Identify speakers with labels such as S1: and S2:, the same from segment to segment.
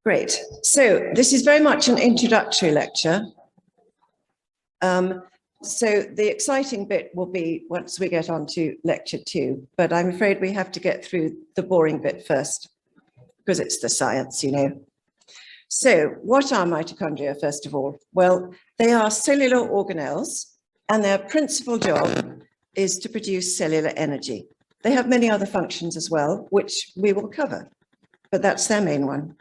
S1: Great. So this is very much an introductory lecture. So the exciting bit will be once we get on to lecture 2, but I'm afraid we have to get through the boring bit first because it's the science, you know. So what are mitochondria, first of all? Well, they are cellular organelles and their principal job is to produce cellular energy. They have many other functions as well, which we will cover, but that's their main one.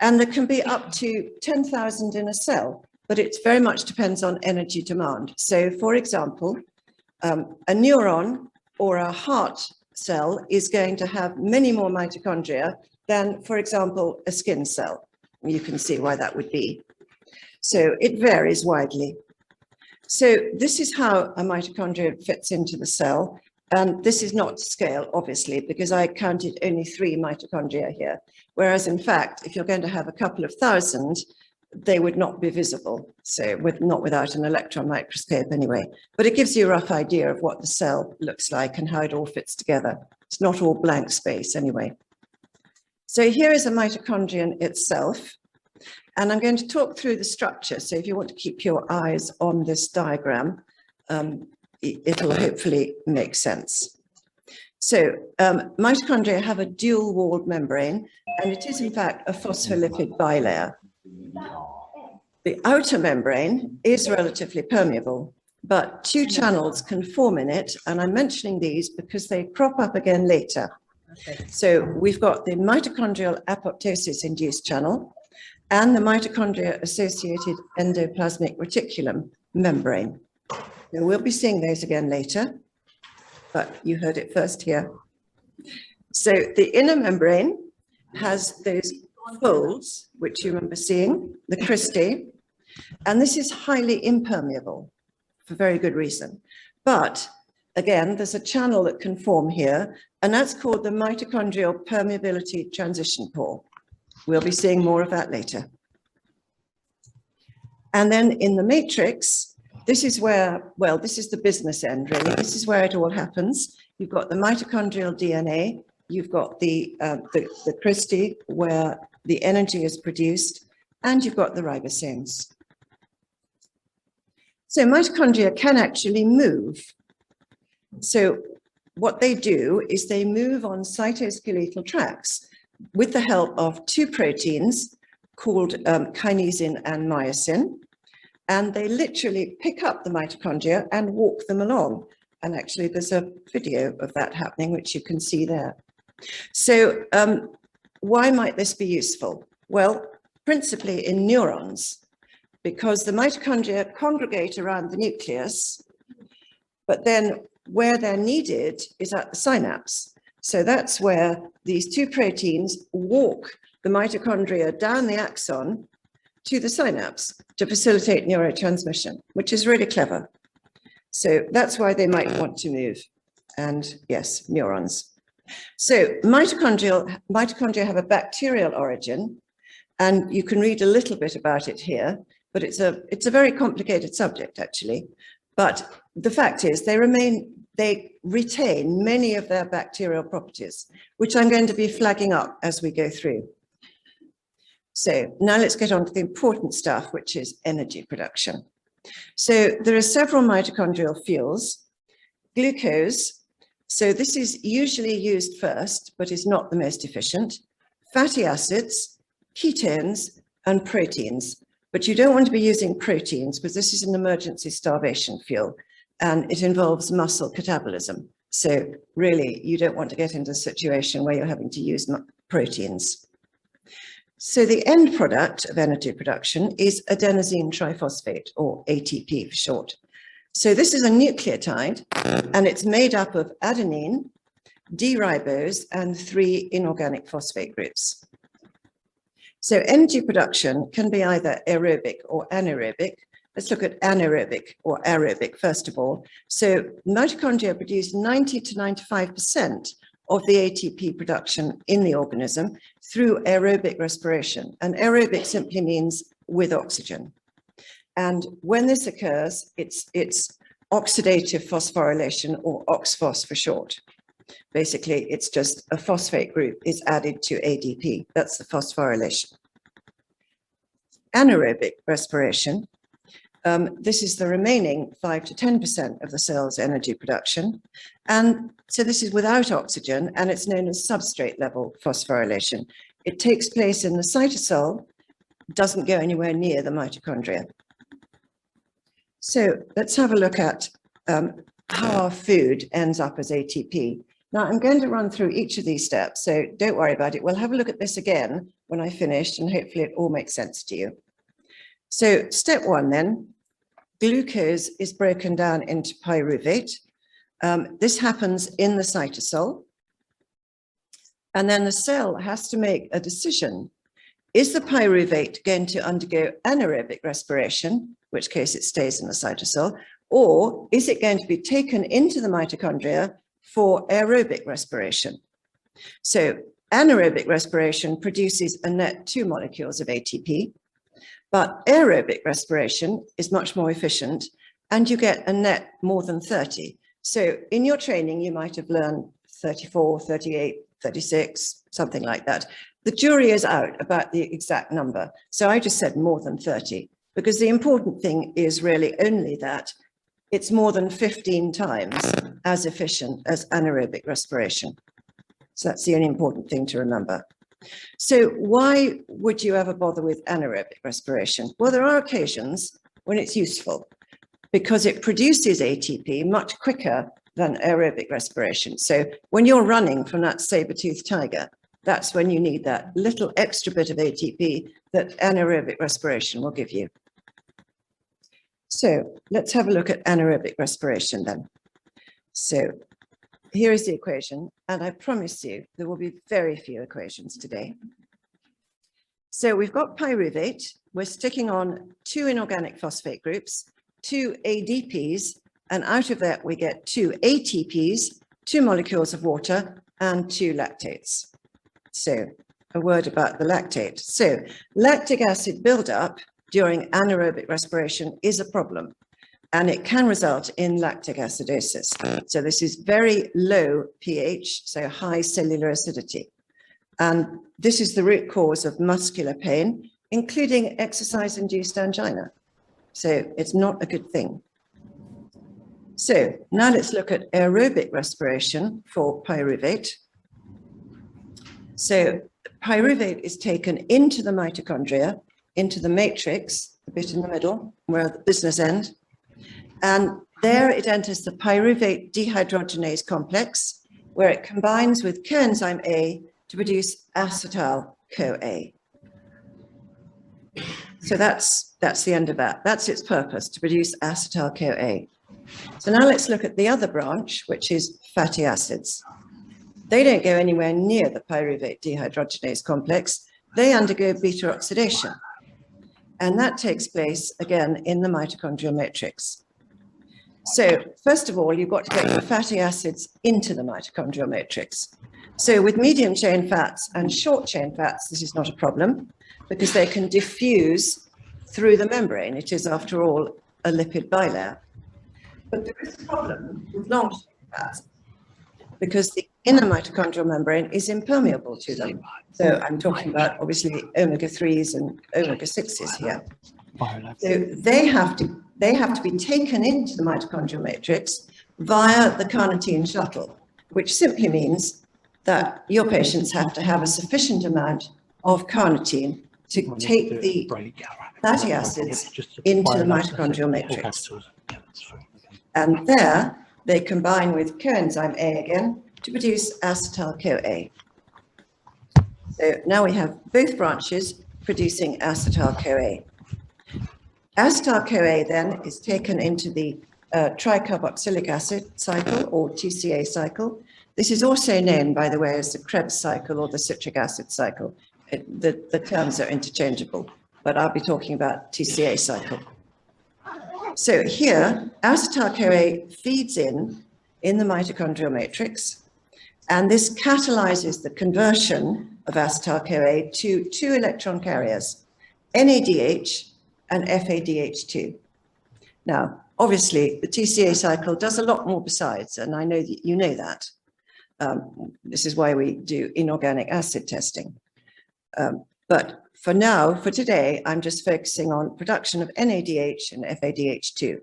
S1: And there can be up to 10,000 in a cell, but it very much depends on energy demand. So for example, a neuron or a heart cell is going to have many more mitochondria than, for example, a skin cell. You can see why that would be. So it varies widely. So this is how a mitochondria fits into the cell. And this is not to scale, obviously, because I counted only 3 mitochondria here. Whereas, in fact, if you're going to have a couple of thousand, they would not be visible. So not without an electron microscope anyway. But it gives you a rough idea of what the cell looks like and how it all fits together. It's not all blank space anyway. So here is a mitochondrion itself. And I'm going to talk through the structure. So if you want to keep your eyes on this diagram, it'll hopefully make sense. So mitochondria have a dual-walled membrane, and it is in fact a phospholipid bilayer. The outer membrane is relatively permeable, but 2 channels can form in it, and I'm mentioning these because they crop up again later. So we've got the mitochondrial apoptosis-induced channel and the mitochondria-associated endoplasmic reticulum membrane. Now, we'll be seeing those again later, but you heard it first here. So the inner membrane has those folds, which you remember seeing, the cristae, and this is highly impermeable for very good reason. But again, there's a channel that can form here, and that's called the mitochondrial permeability transition pore. We'll be seeing more of that later. And then in the matrix, this is where, well, this is the business end, really. This is where it all happens. You've got the mitochondrial DNA, you've got the cristae where the energy is produced, and you've got the ribosomes. So mitochondria can actually move. So what they do is they move on cytoskeletal tracks with the help of 2 proteins called kinesin and myosin. And they literally pick up the mitochondria and walk them along. And actually, there's a video of that happening, which you can see there. So why might this be useful? Well, principally in neurons, because the mitochondria congregate around the nucleus, but then where they're needed is at the synapse. So that's where these 2 proteins walk the mitochondria down the axon to the synapse to facilitate neurotransmission, which is really clever. So that's why they might want to move. And yes, neurons. So mitochondria have a bacterial origin, and you can read a little bit about it here, but it's a very complicated subject, actually. But the fact is they retain many of their bacterial properties, which I'm going to be flagging up as we go through. So now let's get on to the important stuff, which is energy production. So there are several mitochondrial fuels. Glucose, so this is usually used first, but is not the most efficient. Fatty acids, ketones, and proteins. But you don't want to be using proteins because this is an emergency starvation fuel, and it involves muscle catabolism. So really, you don't want to get into a situation where you're having to use proteins. So the end product of energy production is adenosine triphosphate, or ATP for short. So this is a nucleotide, and it's made up of adenine, D-ribose, and 3 inorganic phosphate groups. So energy production can be either aerobic or anaerobic. Let's look at anaerobic or aerobic first of all. So mitochondria produce 90 to 95% of the ATP production in the organism through aerobic respiration. And aerobic simply means with oxygen. And when this occurs, it's oxidative phosphorylation, or OXPHOS for short. Basically, it's just a phosphate group is added to ADP. That's the phosphorylation. anaerobic respiration. This is the remaining 5 to 10% of the cell's energy production. And so this is without oxygen, and it's known as substrate level phosphorylation. It takes place in the cytosol, doesn't go anywhere near the mitochondria. So let's have a look at how our food ends up as ATP. Now I'm going to run through each of these steps, so don't worry about it. We'll have a look at this again when I finish, and hopefully it all makes sense to you. So step one then, glucose is broken down into pyruvate. This happens in the cytosol. And then the cell has to make a decision. Is the pyruvate going to undergo anaerobic respiration, in which case it stays in the cytosol, or is it going to be taken into the mitochondria for aerobic respiration? So anaerobic respiration produces a net 2 molecules of ATP, but aerobic respiration is much more efficient and you get a net more than 30. So in your training, you might have learned 34, 38, 36, something like that. The jury is out about the exact number. So I just said more than 30, because the important thing is really only that it's more than 15 times as efficient as anaerobic respiration. So that's the only important thing to remember. So why would you ever bother with anaerobic respiration? Well, there are occasions when it's useful because it produces ATP much quicker than aerobic respiration. So when you're running from that saber-toothed tiger, that's when you need that little extra bit of ATP that anaerobic respiration will give you. So let's have a look at anaerobic respiration then. So here is the equation, and I promise you there will be very few equations today. So we've got pyruvate, we're sticking on 2 inorganic phosphate groups, 2 ADPs, and out of that we get 2 ATPs, 2 molecules of water, and 2 lactates. So a word about the lactate. So lactic acid buildup during anaerobic respiration is a problem, and it can result in lactic acidosis. So this is very low pH, so high cellular acidity. And this is the root cause of muscular pain, including exercise-induced angina. So it's not a good thing. So now let's look at aerobic respiration for pyruvate. So pyruvate is taken into the mitochondria, into the matrix, a bit in the middle, where at the business end. And there it enters the pyruvate dehydrogenase complex, where it combines with coenzyme A to produce acetyl-CoA. So that's the end of that. That's its purpose, to produce acetyl-CoA. So now let's look at the other branch, which is fatty acids. They don't go anywhere near the pyruvate dehydrogenase complex. They undergo beta oxidation. And that takes place, again, in the mitochondrial matrix. So first of all, you've got to get the fatty acids into the mitochondrial matrix. So with medium chain fats and short chain fats, this is not a problem because they can diffuse through the membrane. It is, after all, a lipid bilayer. But there is a problem with long chain fats because the inner mitochondrial membrane is impermeable to them. So I'm talking about, obviously, omega-3s and omega-6s here. So they have to be taken into the mitochondrial matrix via the carnitine shuttle, which simply means that your patients have to have a sufficient amount of carnitine to take the fatty acids into the mitochondrial matrix. And there they combine with coenzyme A again to produce acetyl-CoA. So now we have both branches producing acetyl-CoA. Acetyl-CoA then is taken into the tricarboxylic acid cycle, or TCA cycle. This is also known, by the way, as the Krebs cycle or the citric acid cycle. The terms are interchangeable, but I'll be talking about TCA cycle. So here, acetyl-CoA feeds in the mitochondrial matrix, and this catalyzes the conversion of acetyl-CoA to 2 electron carriers, NADH and FADH2. Now, obviously, the TCA cycle does a lot more besides, and I know that you know that. This is why we do inorganic acid testing. But for now, for today, I'm just focusing on production of NADH and FADH2.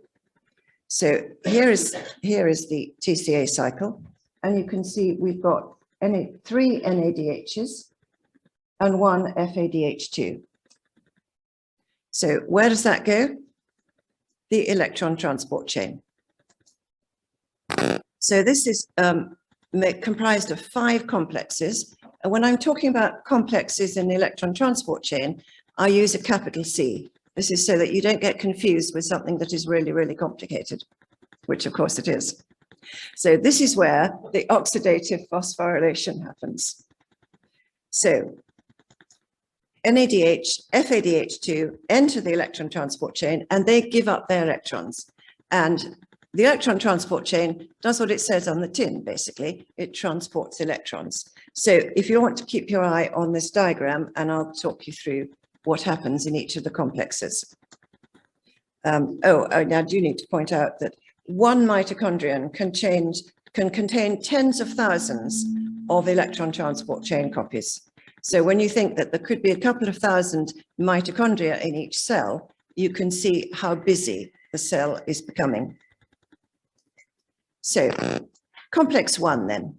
S1: So here is the TCA cycle, and you can see we've got 3 NADHs and 1 FADH2. So where does that go? The electron transport chain. So this is comprised of 5 complexes. And when I'm talking about complexes in the electron transport chain, I use a capital C. This is so that you don't get confused with something that is really, really complicated, which of course it is. So this is where the oxidative phosphorylation happens. So NADH, FADH2 enter the electron transport chain and they give up their electrons. And the electron transport chain does what it says on the tin, basically. It transports electrons. So if you want to keep your eye on this diagram, and I'll talk you through what happens in each of the complexes. I do need to point out that one mitochondrion can contain tens of thousands of electron transport chain copies. So when you think that there could be a couple of thousand mitochondria in each cell, you can see how busy the cell is becoming. So complex 1 then.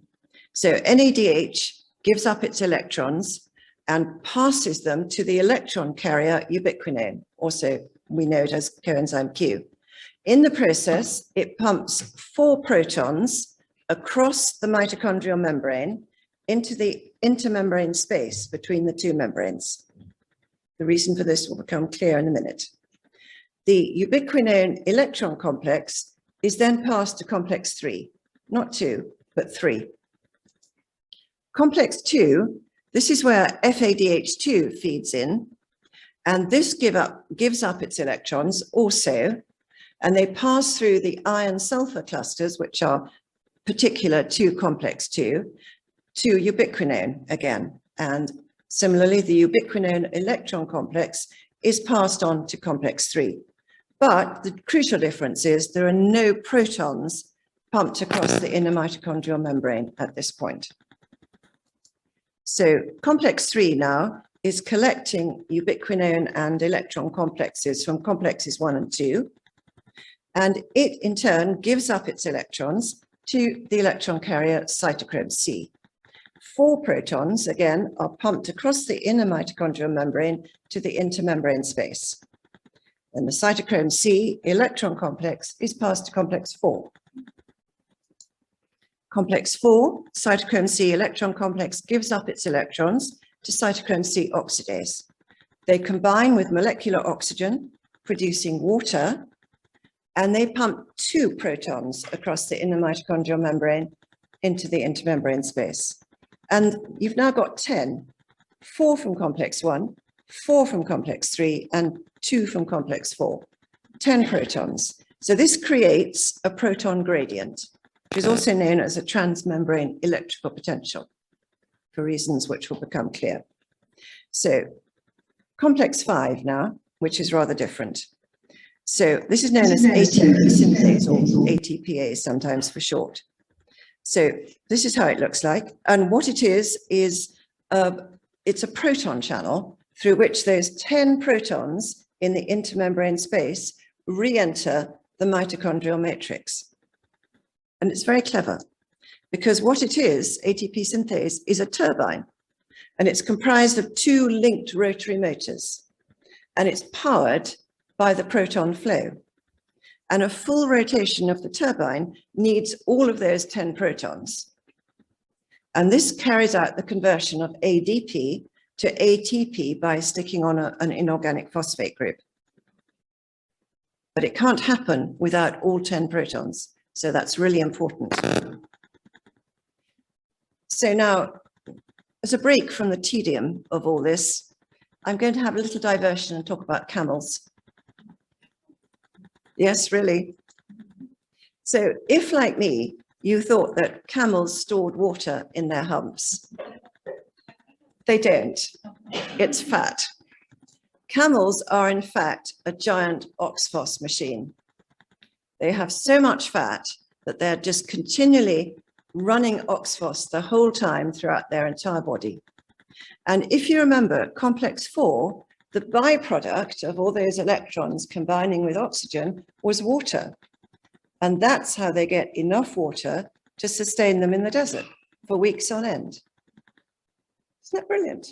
S1: So NADH gives up its electrons and passes them to the electron carrier ubiquinone, also we know it as coenzyme Q. In the process, it pumps 4 protons across the mitochondrial membrane into the intermembrane space between the 2 membranes. The reason for this will become clear in a minute. The ubiquinone electron complex is then passed to complex 3, not 2, but 3. Complex 2, this is where FADH2 feeds in, and this gives up its electrons also, and they pass through the iron sulfur clusters, which are particular to complex 2, to ubiquinone again. And similarly, the ubiquinone electron complex is passed on to complex 3. But the crucial difference is there are no protons pumped across the inner mitochondrial membrane at this point. So complex 3 now is collecting ubiquinone and electron complexes from complexes 1 and 2. And it in turn gives up its electrons to the electron carrier cytochrome C. 4 protons, again, are pumped across the inner mitochondrial membrane to the intermembrane space. And the cytochrome C electron complex is passed to complex 4. Complex 4, cytochrome C electron complex gives up its electrons to cytochrome C oxidase. They combine with molecular oxygen, producing water, and they pump 2 protons across the inner mitochondrial membrane into the intermembrane space. And you've now got 10, 4 from complex 1, 4 from complex 3, and 2 from complex 4, 10 protons. So this creates a proton gradient, which is also known as a transmembrane electrical potential, for reasons which will become clear. So complex 5 now, which is rather different. So this is known as ATP synthase, or ATPase sometimes for short. So this is how it looks like. And what it is it's a proton channel through which those 10 protons in the intermembrane space re-enter the mitochondrial matrix. And it's very clever because what it is, ATP synthase, is a turbine. And it's comprised of 2 linked rotary motors. And it's powered by the proton flow. And a full rotation of the turbine needs all of those 10 protons. And this carries out the conversion of ADP to ATP by sticking on an inorganic phosphate group. But it can't happen without all 10 protons. So that's really important. So now, as a break from the tedium of all this, I'm going to have a little diversion and talk about camels. Yes, really. So if, like me, you thought that camels stored water in their humps, they don't. It's fat. Camels are, in fact, a giant oxphos machine. They have so much fat that they're just continually running oxphos the whole time throughout their entire body. And if you remember complex 4, the byproduct of all those electrons combining with oxygen was water. And that's how they get enough water to sustain them in the desert for weeks on end. Isn't that brilliant?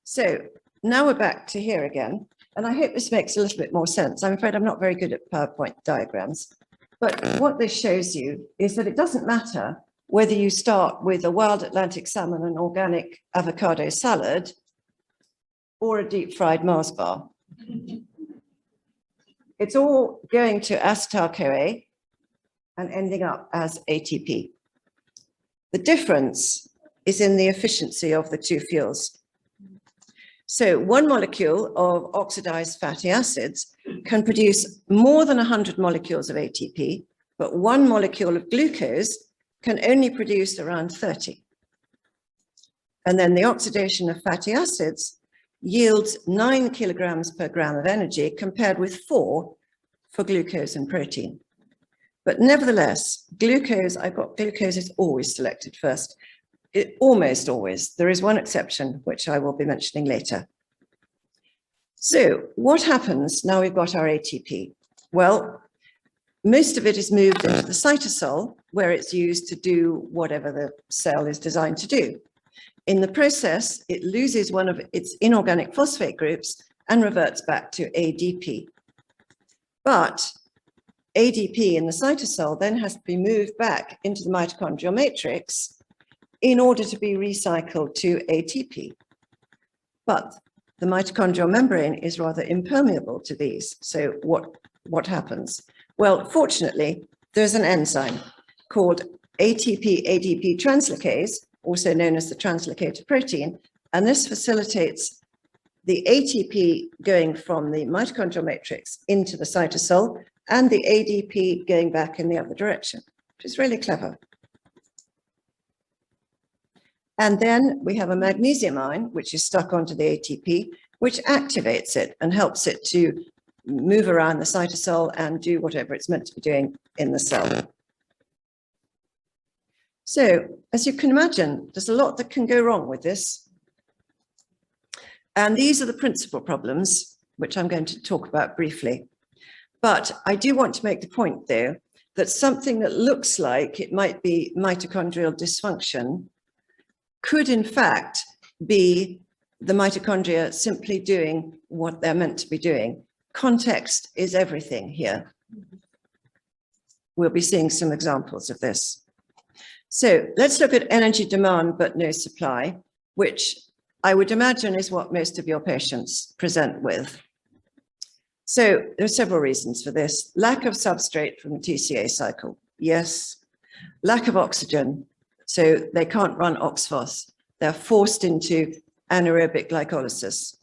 S1: So now we're back to here again. And I hope this makes a little bit more sense. I'm afraid I'm not very good at PowerPoint diagrams. But what this shows you is that it doesn't matter whether you start with a wild Atlantic salmon and organic avocado salad or a deep fried Mars bar. It's all going to acetyl-CoA and ending up as ATP. The difference is in the efficiency of the two fuels. So one molecule of oxidized fatty acids can produce more than 100 molecules of ATP, but one molecule of glucose can only produce around 30. And then the oxidation of fatty acids yields 9 kilograms per gram of energy compared with 4 for glucose and protein. But nevertheless, I've got glucose is always selected first. Almost always. There is one exception, which I will be mentioning later. So what happens now we've got our ATP? Well, most of it is moved into the cytosol, where it's used to do whatever the cell is designed to do. In the process, it loses one of its inorganic phosphate groups and reverts back to ADP. But ADP in the cytosol then has to be moved back into the mitochondrial matrix in order to be recycled to ATP. But the mitochondrial membrane is rather impermeable to these. So what happens? Well, fortunately, there's an enzyme called ATP-ADP translocase, also known as the translocated protein, and this facilitates the ATP going from the mitochondrial matrix into the cytosol and the ADP going back in the other direction, which is really clever. And then we have a magnesium ion, which is stuck onto the ATP, which activates it and helps it to move around the cytosol and do whatever it's meant to be doing in the cell. So, as you can imagine, there's a lot that can go wrong with this. And these are the principal problems, which I'm going to talk about briefly. But I do want to make the point, though, that something that looks like it might be mitochondrial dysfunction could in fact be the mitochondria simply doing what they're meant to be doing. Context is everything here. We'll be seeing some examples of this. So let's look at energy demand but no supply, which I would imagine is what most of your patients present with. So there are several reasons for this. Lack of substrate from the TCA cycle, yes. Lack of oxygen, so they can't run OXPHOS. They're forced into anaerobic glycolysis.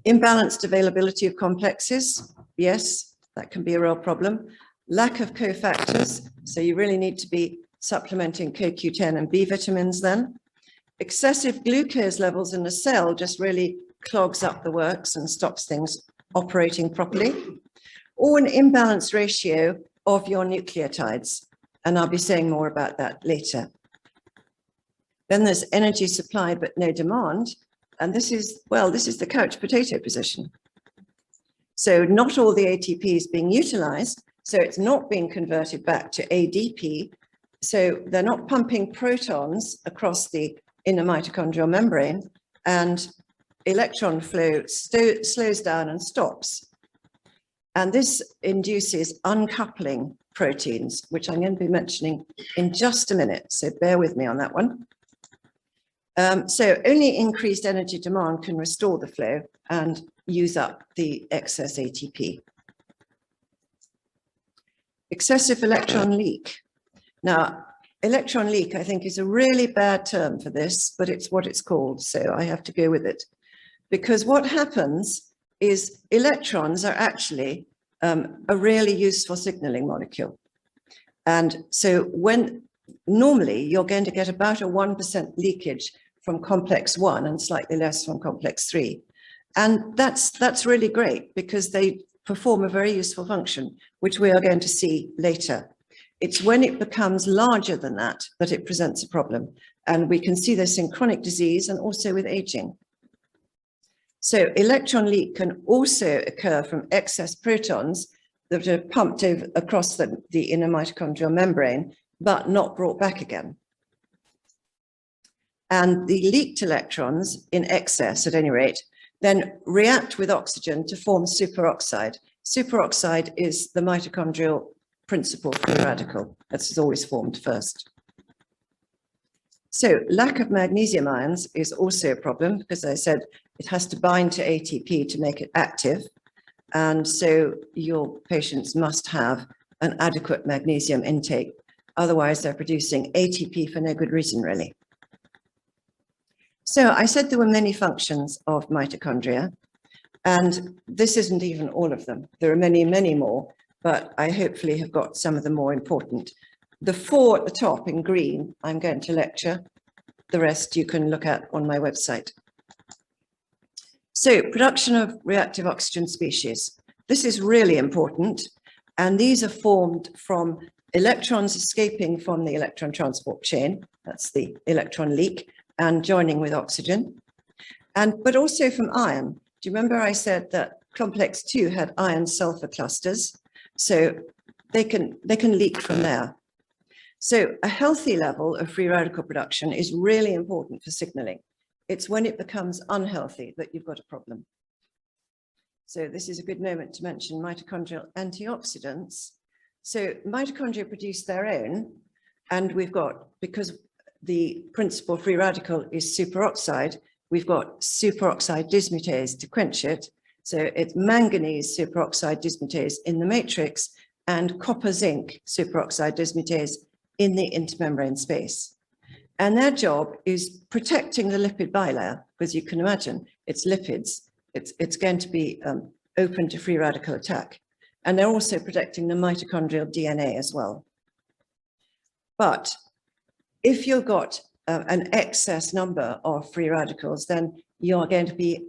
S1: Imbalanced availability of complexes, yes, that can be a real problem. Lack of cofactors, so you really need to be supplementing CoQ10 and B vitamins then. Excessive glucose levels in the cell just really clogs up the works and stops things operating properly. Or an imbalanced ratio of your nucleotides, and I'll be saying more about that later. Then there's energy supply but no demand. And this is, well, this is the couch potato position. So not all the ATP is being utilized. So it's not being converted back to ADP. So they're not pumping protons across the inner mitochondrial membrane, and electron flow slows down and stops. And this induces uncoupling proteins, which I'm going to be mentioning in just a minute. So bear with me on that one. So only increased energy demand can restore the flow and use up the excess ATP. Excessive electron leak. Now, electron leak, I think, is a really bad term for this, but it's what it's called, so I have to go with it. Because what happens is electrons are actually a really useful signaling molecule. And so when normally you're going to get about a 1% leakage from complex 1 and slightly less from complex 3. And that's really great because they perform a very useful function, which we are going to see later. It's when it becomes larger than that that it presents a problem. And we can see this in chronic disease and also with aging. So electron leak can also occur from excess protons that are pumped across the inner mitochondrial membrane, but not brought back again. And the leaked electrons in excess, at any rate, then react with oxygen to form superoxide. Superoxide is the mitochondrial principal free radical. That's always formed first. So lack of magnesium ions is also a problem because, as I said, it has to bind to ATP to make it active. And so your patients must have an adequate magnesium intake. Otherwise, they're producing ATP for no good reason, really. So I said there were many functions of mitochondria, and this isn't even all of them. There are many, many more, but I hopefully have got some of the more important. The 4 at the top in green, I'm going to lecture. The rest you can look at on my website. So production of reactive oxygen species. This is really important. And these are formed from electrons escaping from the electron transport chain. That's the electron leak, and joining with oxygen. But also from iron. Do you remember I said that complex 2 had iron sulfur clusters? So they can leak from there. So a healthy level of free radical production is really important for signaling. It's when it becomes unhealthy that you've got a problem. So this is a good moment to mention mitochondrial antioxidants. So mitochondria produce their own, and we've got, because the principal free radical is superoxide, we've got superoxide dismutase to quench it. So it's manganese superoxide dismutase in the matrix and copper zinc superoxide dismutase in the intermembrane space. And their job is protecting the lipid bilayer, because you can imagine it's lipids. It's going to be open to free radical attack. And they're also protecting the mitochondrial DNA as well. But if you've got an excess number of free radicals, then you're going to be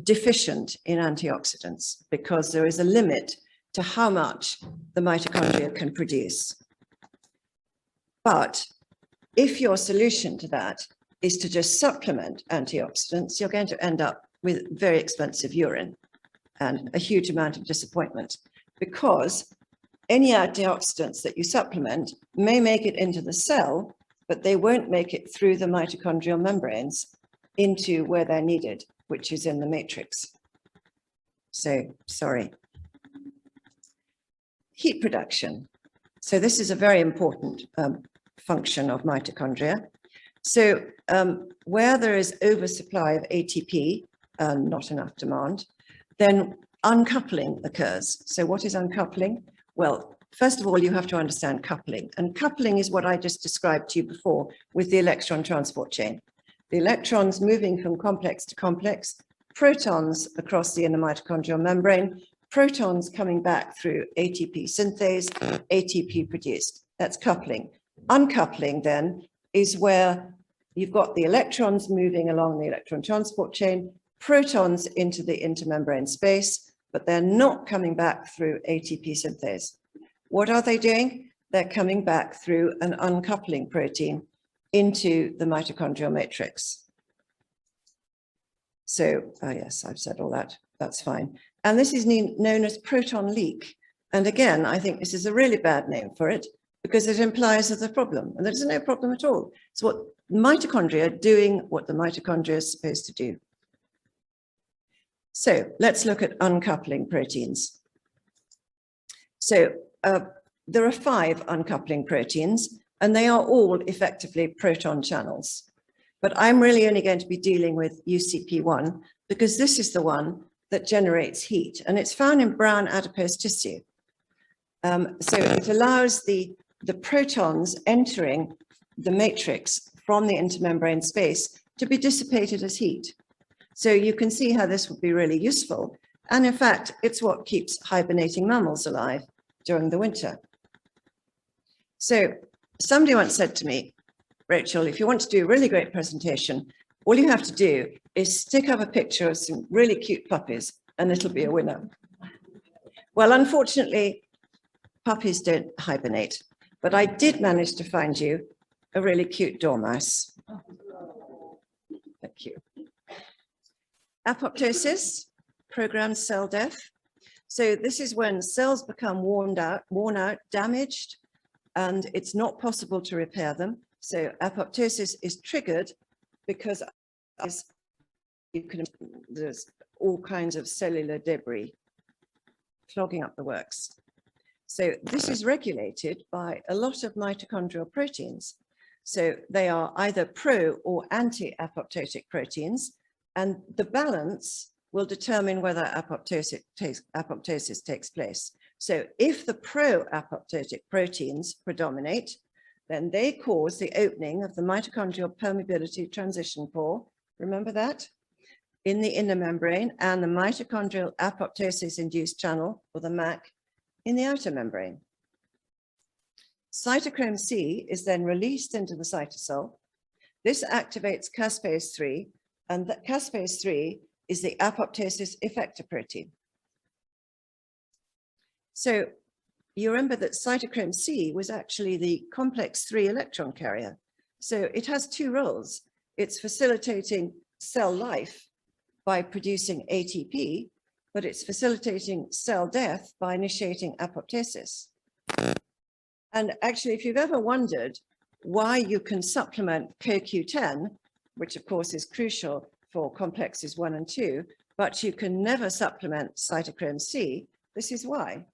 S1: deficient in antioxidants, because there is a limit to how much the mitochondria can produce. But if your solution to that is to just supplement antioxidants, you're going to end up with very expensive urine and a huge amount of disappointment, because any antioxidants that you supplement may make it into the cell, but they won't make it through the mitochondrial membranes into where they're needed, which is in the matrix. So, sorry. Heat production. So this is a very important function of mitochondria. So where there is oversupply of ATP, not enough demand, then uncoupling occurs. So what is uncoupling? Well, first of all, you have to understand coupling. And coupling is what I just described to you before with the electron transport chain. The electrons moving from complex to complex, protons across the inner mitochondrial membrane, protons coming back through ATP synthase, ATP produced. That's coupling. Uncoupling then is where you've got the electrons moving along the electron transport chain, protons into the intermembrane space, but they're not coming back through ATP synthase. What are they doing? They're coming back through an uncoupling protein into the mitochondrial matrix. So, yes, I've said all that. That's fine. And this is known as proton leak. And again, I think this is a really bad name for it, because it implies there's a problem, and there's no problem at all. It's what mitochondria are doing, what the mitochondria is supposed to do. So let's look at uncoupling proteins. So there are 5 uncoupling proteins, and they are all effectively proton channels. But I'm really only going to be dealing with UCP1, because this is the one that generates heat, and it's found in brown adipose tissue. So it allows the protons entering the matrix from the intermembrane space to be dissipated as heat. So you can see how this would be really useful. And in fact, it's what keeps hibernating mammals alive during the winter. So somebody once said to me, Rachel, if you want to do a really great presentation, all you have to do is stick up a picture of some really cute puppies and it'll be a winner. Well, unfortunately, puppies don't hibernate, but I did manage to find you a really cute dormouse. Thank you. Apoptosis, programmed cell death. So this is when cells become worn out, damaged, and it's not possible to repair them. So apoptosis is triggered because there's all kinds of cellular debris clogging up the works. So this is regulated by a lot of mitochondrial proteins. So they are either pro or anti-apoptotic proteins, and the balance will determine whether apoptosis takes place. So if the pro-apoptotic proteins predominate, then they cause the opening of the mitochondrial permeability transition pore, remember that, in the inner membrane, and the mitochondrial apoptosis-induced channel, or the MAC, in the outer membrane. Cytochrome C is then released into the cytosol. This activates caspase 3, and that caspase 3 is the apoptosis effector protein. So you remember that cytochrome C was actually the complex 3 electron carrier. So it has two roles. It's facilitating cell life by producing ATP, but it's facilitating cell death by initiating apoptosis. And actually, if you've ever wondered why you can supplement CoQ10, which of course is crucial for complexes 1 and 2, but you can never supplement cytochrome C, this is why.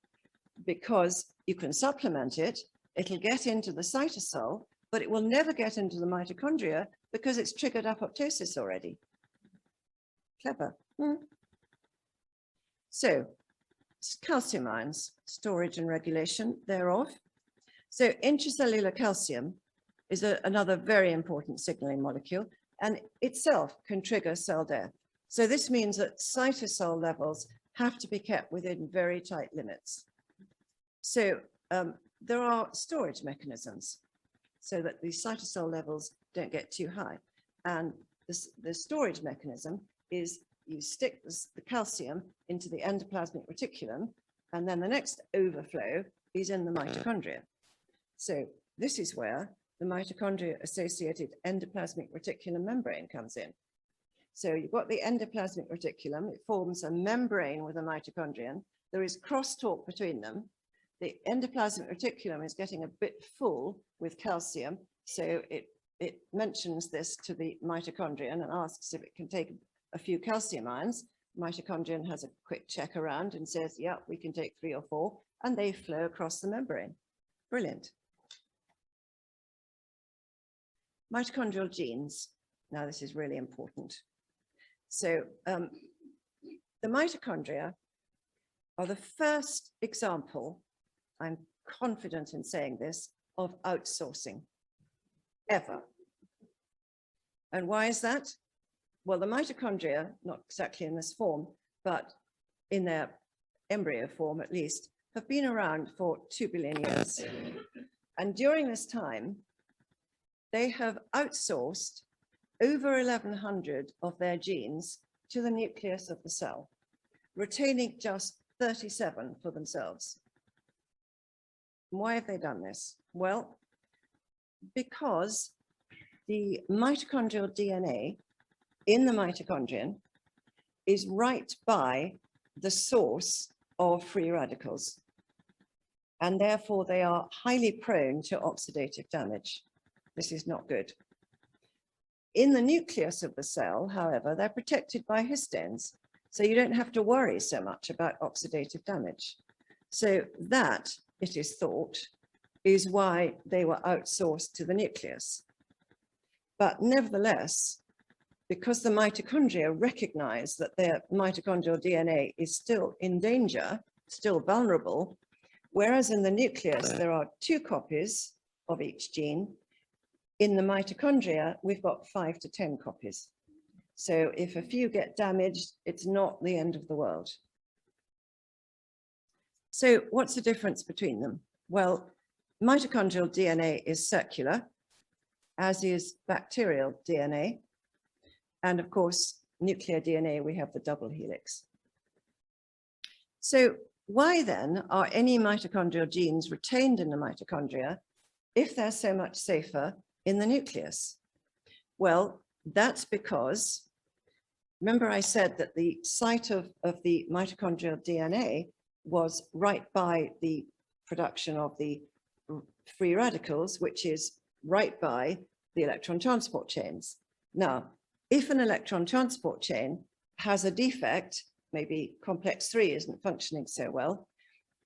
S1: Because you can supplement it, it'll get into the cytosol, but it will never get into the mitochondria because it's triggered apoptosis already. Clever. So, calcium ions, storage and regulation thereof. So intracellular calcium is another very important signaling molecule, and itself can trigger cell death. So this means that cytosol levels have to be kept within very tight limits. So there are storage mechanisms so that the cytosol levels don't get too high. And the storage mechanism is you stick the calcium into the endoplasmic reticulum, and then the next overflow is in the mitochondria. So this is where the mitochondria-associated endoplasmic reticulum membrane comes in. So you've got the endoplasmic reticulum, it forms a membrane with a mitochondrion. There is crosstalk between them. The endoplasmic reticulum is getting a bit full with calcium, so it mentions this to the mitochondrion and asks if it can take a few calcium ions. Mitochondrion has a quick check around and says, yeah, we can take 3 or 4, and they flow across the membrane. Brilliant. Mitochondrial genes. Now, this is really important. So the mitochondria are the first example, I'm confident in saying this, of outsourcing ever. And why is that? Well, the mitochondria, not exactly in this form, but in their embryo form at least, have been around for 2 billion years. And during this time, they have outsourced over 1,100 of their genes to the nucleus of the cell, retaining just 37 for themselves. Why have they done this? Well, because the mitochondrial DNA in the mitochondrion is right by the source of free radicals, and therefore they are highly prone to oxidative damage. This is not good. In the nucleus of the cell, however, they're protected by histones, so you don't have to worry so much about oxidative damage. So that, it is thought, is why they were outsourced to the nucleus. But nevertheless, because the mitochondria recognize that their mitochondrial DNA is still in danger, still vulnerable, whereas in the nucleus there are 2 copies of each gene, in the mitochondria we've got 5 to 10 copies. So if a few get damaged, it's not the end of the world. So what's the difference between them? Well, mitochondrial DNA is circular, as is bacterial DNA. And of course, nuclear DNA, we have the double helix. So why then are any mitochondrial genes retained in the mitochondria if they're so much safer in the nucleus? Well, that's because, remember I said that the site of the mitochondrial DNA was right by the production of the free radicals, which is right by the electron transport chains. Now, if an electron transport chain has a defect, maybe complex 3 isn't functioning so well,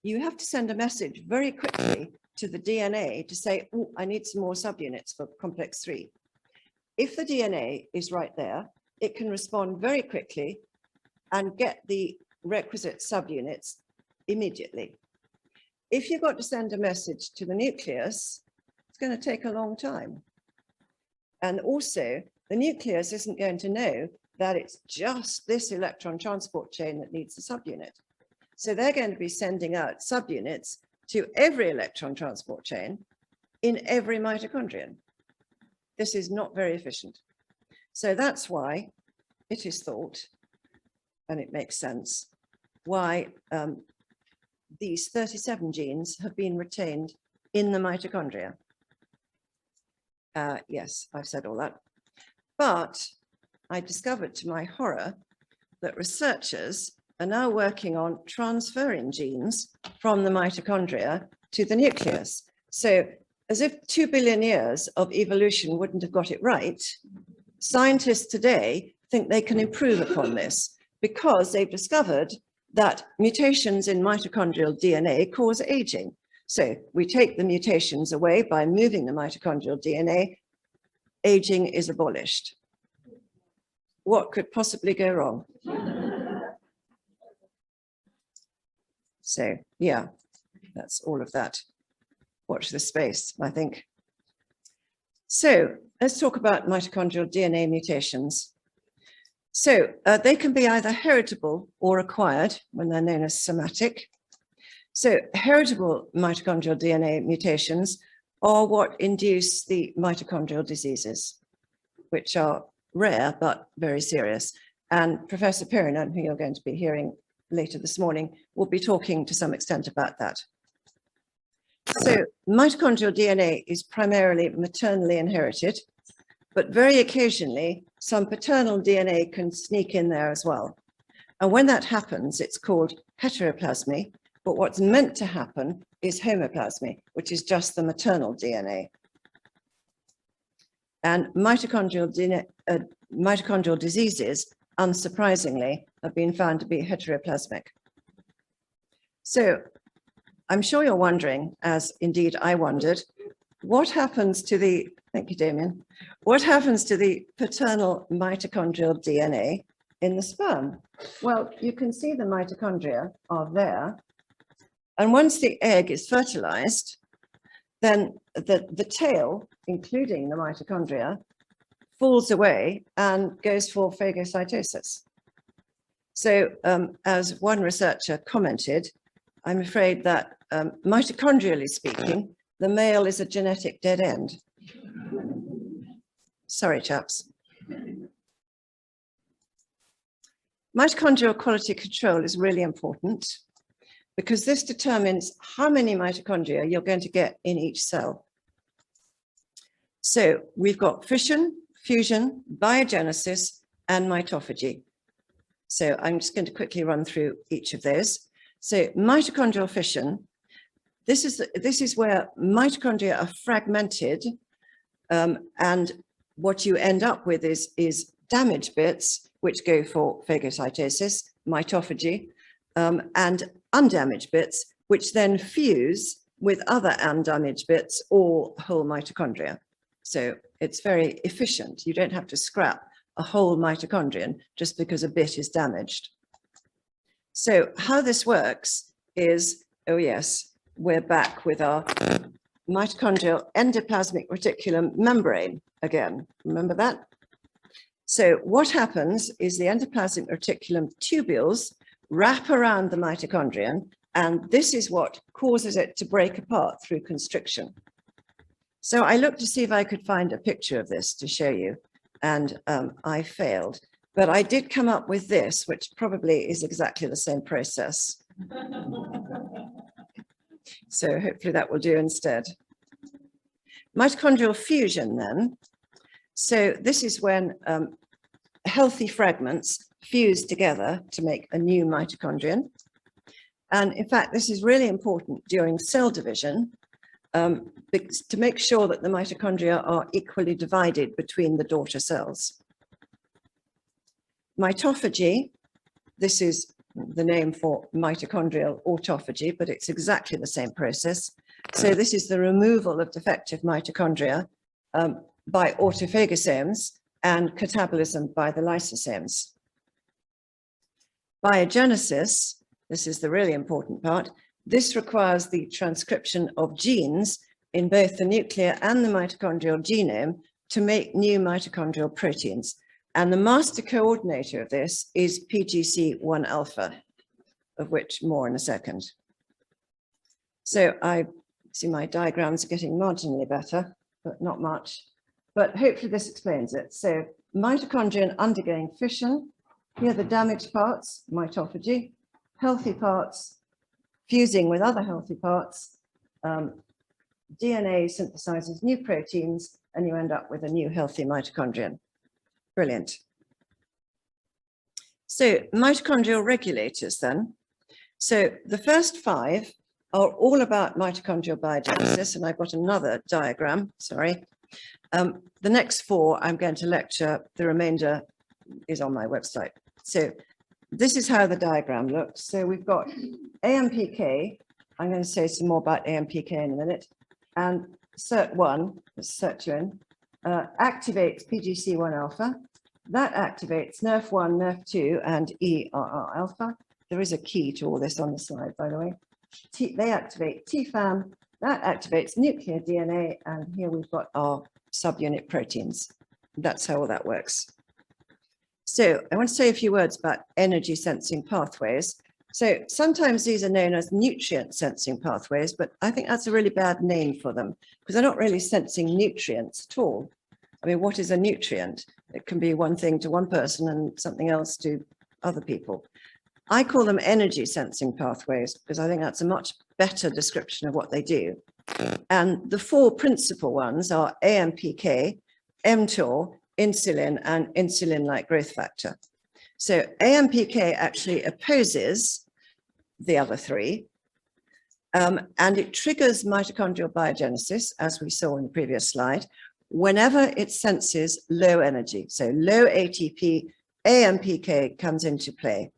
S1: you have to send a message very quickly to the DNA to say, oh, I need some more subunits for complex 3. If the DNA is right there, it can respond very quickly and get the requisite subunits immediately. If you've got to send a message to the nucleus, it's going to take a long time. And also, the nucleus isn't going to know that it's just this electron transport chain that needs a subunit. So they're going to be sending out subunits to every electron transport chain in every mitochondrion. This is not very efficient. So that's why it is thought, and it makes sense, why these 37 genes have been retained in the mitochondria. Yes, I've said all that. But I discovered to my horror that researchers are now working on transferring genes from the mitochondria to the nucleus. So as if 2 billion years of evolution wouldn't have got it right, scientists today think they can improve upon this because they've discovered that mutations in mitochondrial DNA cause aging. So we take the mutations away by moving the mitochondrial DNA, aging is abolished. What could possibly go wrong? So yeah, that's all of that. Watch this space, I think. So let's talk about mitochondrial DNA mutations. So they can be either heritable or acquired when they're known as somatic. So heritable mitochondrial DNA mutations are what induce the mitochondrial diseases, which are rare but very serious. And Professor Pirinen, who you're going to be hearing later this morning, will be talking to some extent about that. So mitochondrial DNA is primarily maternally inherited, but very occasionally some paternal DNA can sneak in there as well. And when that happens, it's called heteroplasmy, but what's meant to happen is homoplasmy, which is just the maternal DNA. And mitochondrial diseases, unsurprisingly, have been found to be heteroplasmic. So I'm sure you're wondering, as indeed I wondered, what happens to the, thank you, Damien, what happens to the paternal mitochondrial DNA in the sperm? Well, you can see the mitochondria are there. And once the egg is fertilized, then the tail, including the mitochondria, falls away and goes for phagocytosis. So as one researcher commented, I'm afraid that mitochondrially speaking, the male is a genetic dead end. Sorry, chaps. Mitochondrial quality control is really important because this determines how many mitochondria you're going to get in each cell. So we've got fission, fusion, biogenesis, and mitophagy. So I'm just going to quickly run through each of those. So mitochondrial fission, this is where mitochondria are fragmented, and what you end up with is damaged bits, which go for phagocytosis, mitophagy, and undamaged bits, which then fuse with other undamaged bits or whole mitochondria. So it's very efficient. You don't have to scrap a whole mitochondrion just because a bit is damaged. So how this works is, oh yes, we're back with our mitochondrial endoplasmic reticulum membrane again. Remember that? So what happens is the endoplasmic reticulum tubules wrap around the mitochondrion, and this is what causes it to break apart through constriction. So I looked to see if I could find a picture of this to show you, and I failed. But I did come up with this, which probably is exactly the same process. So hopefully that will do instead. Mitochondrial fusion then. So this is when healthy fragments fuse together to make a new mitochondrion. And in fact, this is really important during cell division to make sure that the mitochondria are equally divided between the daughter cells. Mitophagy, this is the name for mitochondrial autophagy, but it's exactly the same process. So this is the removal of defective mitochondria by autophagosomes and catabolism by the lysosomes. Biogenesis, this is the really important part. This requires the transcription of genes in both the nuclear and the mitochondrial genome to make new mitochondrial proteins. And the master coordinator of this is PGC1 alpha, of which more in a second. So I see my diagrams are getting marginally better, but not much. But hopefully this explains it. So mitochondria undergoing fission. Here are the damaged parts, mitophagy, healthy parts, fusing with other healthy parts. DNA synthesizes new proteins, and you end up with a new healthy mitochondrion. Brilliant. So mitochondrial regulators then. So the first 5 are all about mitochondrial biogenesis, and I've got another diagram, sorry. The next 4 I'm going to lecture, the remainder is on my website. So this is how the diagram looks. So we've got AMPK, I'm going to say some more about AMPK in a minute, and SIRT1, sirtuin, activates PGC1 alpha. That activates NERF1, NERF2, and ERR alpha. There is a key to all this on the slide, by the way. They activate TFAM, that activates nuclear DNA, and here we've got our subunit proteins. That's how all that works. So I want to say a few words about energy sensing pathways. So sometimes these are known as nutrient sensing pathways, but I think that's a really bad name for them because they're not really sensing nutrients at all. I mean, what is a nutrient? It can be one thing to one person and something else to other people. I call them energy sensing pathways because I think that's a much better description of what they do. And the 4 principal ones are AMPK, mTOR, insulin, and insulin-like growth factor. So AMPK actually opposes the other 3, and it triggers mitochondrial biogenesis, as we saw in the previous slide, whenever it senses low energy. So low ATP, AMPK comes into play,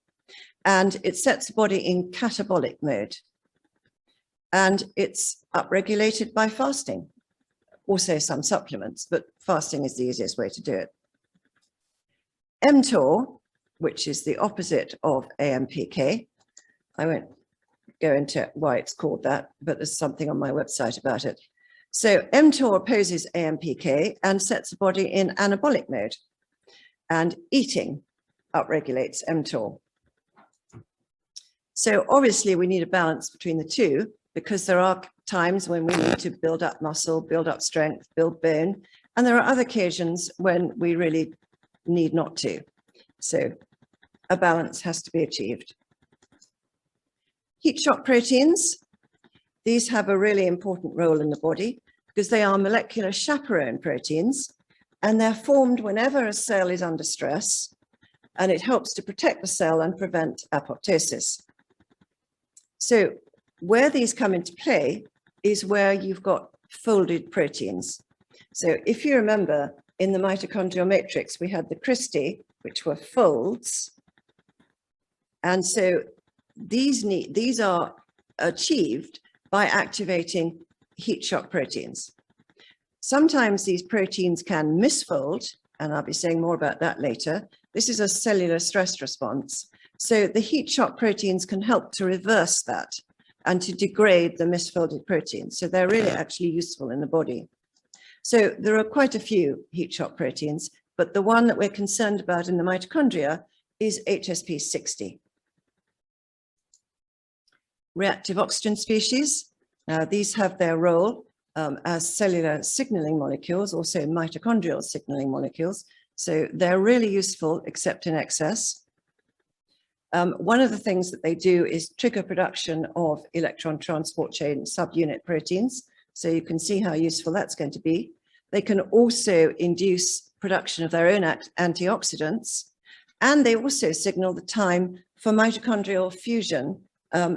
S1: and it sets the body in catabolic mode. And it's upregulated by fasting. Also some supplements, but fasting is the easiest way to do it. mTOR, which is the opposite of AMPK. I won't go into why it's called that, but there's something on my website about it. So mTOR opposes AMPK and sets the body in anabolic mode. And eating upregulates mTOR. So obviously we need a balance between the 2 because there are times when we need to build up muscle, build up strength, build bone, and there are other occasions when we really need not to. So a balance has to be achieved. Heat shock proteins, these have a really important role in the body because they are molecular chaperone proteins, and they're formed whenever a cell is under stress, and it helps to protect the cell and prevent apoptosis. So where these come into play is where you've got folded proteins. So if you remember, in the mitochondrial matrix, we had the cristae, which were folds. And so these are achieved by activating heat shock proteins. Sometimes these proteins can misfold, and I'll be saying more about that later. This is a cellular stress response. So the heat shock proteins can help to reverse that and to degrade the misfolded proteins. So they're really actually useful in the body. So there are quite a few heat shock proteins, but the one that we're concerned about in the mitochondria is HSP60. Reactive oxygen species. Now these have their role as cellular signaling molecules, also mitochondrial signaling molecules. So they're really useful, except in excess. One of the things that they do is trigger production of electron transport chain subunit proteins. So you can see how useful that's going to be. They can also induce production of their own antioxidants, and they also signal the time for mitochondrial fusion,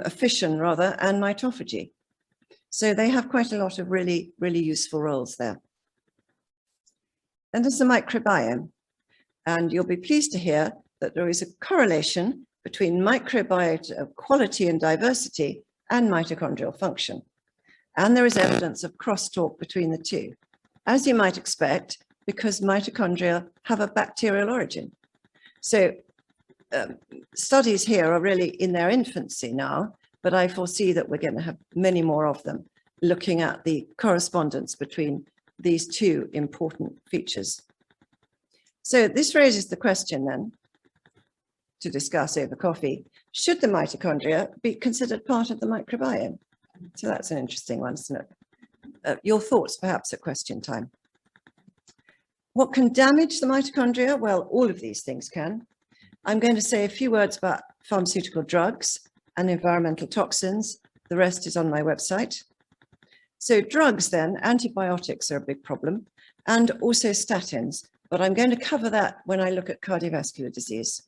S1: fission rather, and mitophagy. So they have quite a lot of really, really useful roles there. Then there's the microbiome, and you'll be pleased to hear that there is a correlation between microbiota quality and diversity and mitochondrial function. And there is evidence of crosstalk between the two, as you might expect, because mitochondria have a bacterial origin. So studies here are really in their infancy now, but I foresee that we're going to have many more of them looking at the correspondence between these two important features. So this raises the question then, to discuss over coffee, should the mitochondria be considered part of the microbiome? So that's an interesting one, isn't it? Your thoughts perhaps at question time. What can damage the mitochondria? Well, all of these things can. I'm going to say a few words about pharmaceutical drugs and environmental toxins. The rest is on my website. So drugs then, antibiotics are a big problem, and also statins, but I'm going to cover that when I look at cardiovascular disease.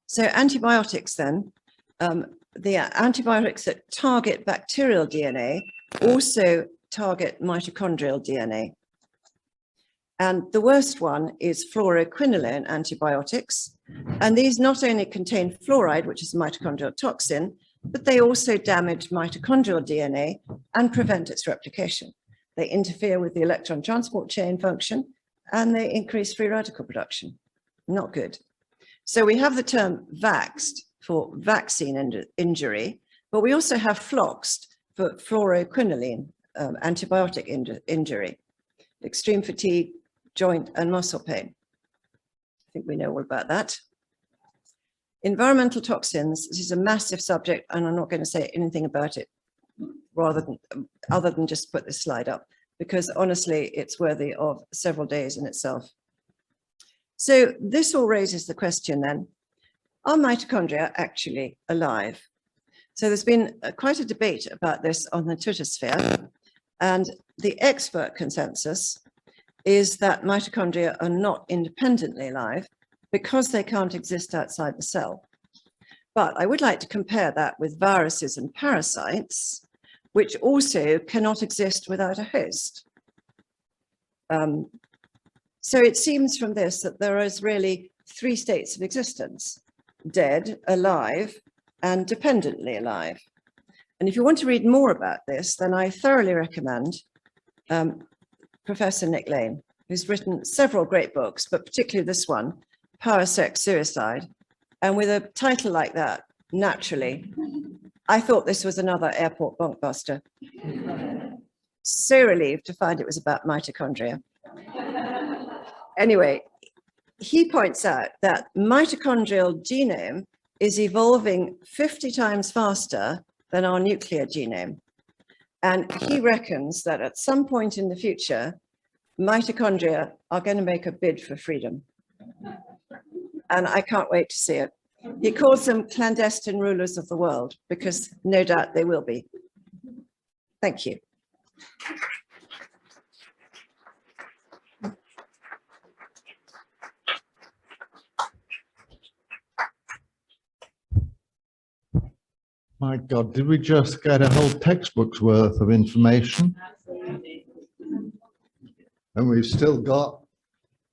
S1: So antibiotics then, the antibiotics that target bacterial DNA also target mitochondrial DNA. And the worst one is fluoroquinolone antibiotics. And these not only contain fluoride, which is a mitochondrial toxin, but they also damage mitochondrial DNA and prevent its replication. They interfere with the electron transport chain function, and they increase free radical production. Not good. So we have the term vaxxed for vaccine injury, but we also have floxed for fluoroquinolone antibiotic injury, extreme fatigue, joint and muscle pain. I think we know all about that. Environmental toxins, this is a massive subject, and I'm not going to say anything about it other than just put this slide up, because honestly, it's worthy of several days in itself. So this all raises the question then, are mitochondria actually alive? So there's been quite a debate about this on the Twitter sphere, and the expert consensus is that mitochondria are not independently alive because they can't exist outside the cell. But I would like to compare that with viruses and parasites, which also cannot exist without a host. So it seems from this that there is really three states of existence: dead, alive, and dependently alive. And if you want to read more about this, then I thoroughly recommend Professor Nick Lane, who's written several great books, but particularly this one, Power, Sex, Suicide. And with a title like that, naturally, I thought this was another airport bunkbuster. So relieved to find it was about mitochondria. Anyway, he points out that mitochondrial genome is evolving 50 times faster than our nuclear genome. And he reckons that at some point in the future, mitochondria are going to make a bid for freedom. And I can't wait to see it. He calls them clandestine rulers of the world, because no doubt they will be. Thank you.
S2: My God, did we just get a whole textbook's worth of information?
S3: Absolutely.
S2: And we've still got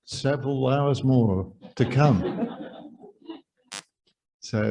S2: several hours more to come. So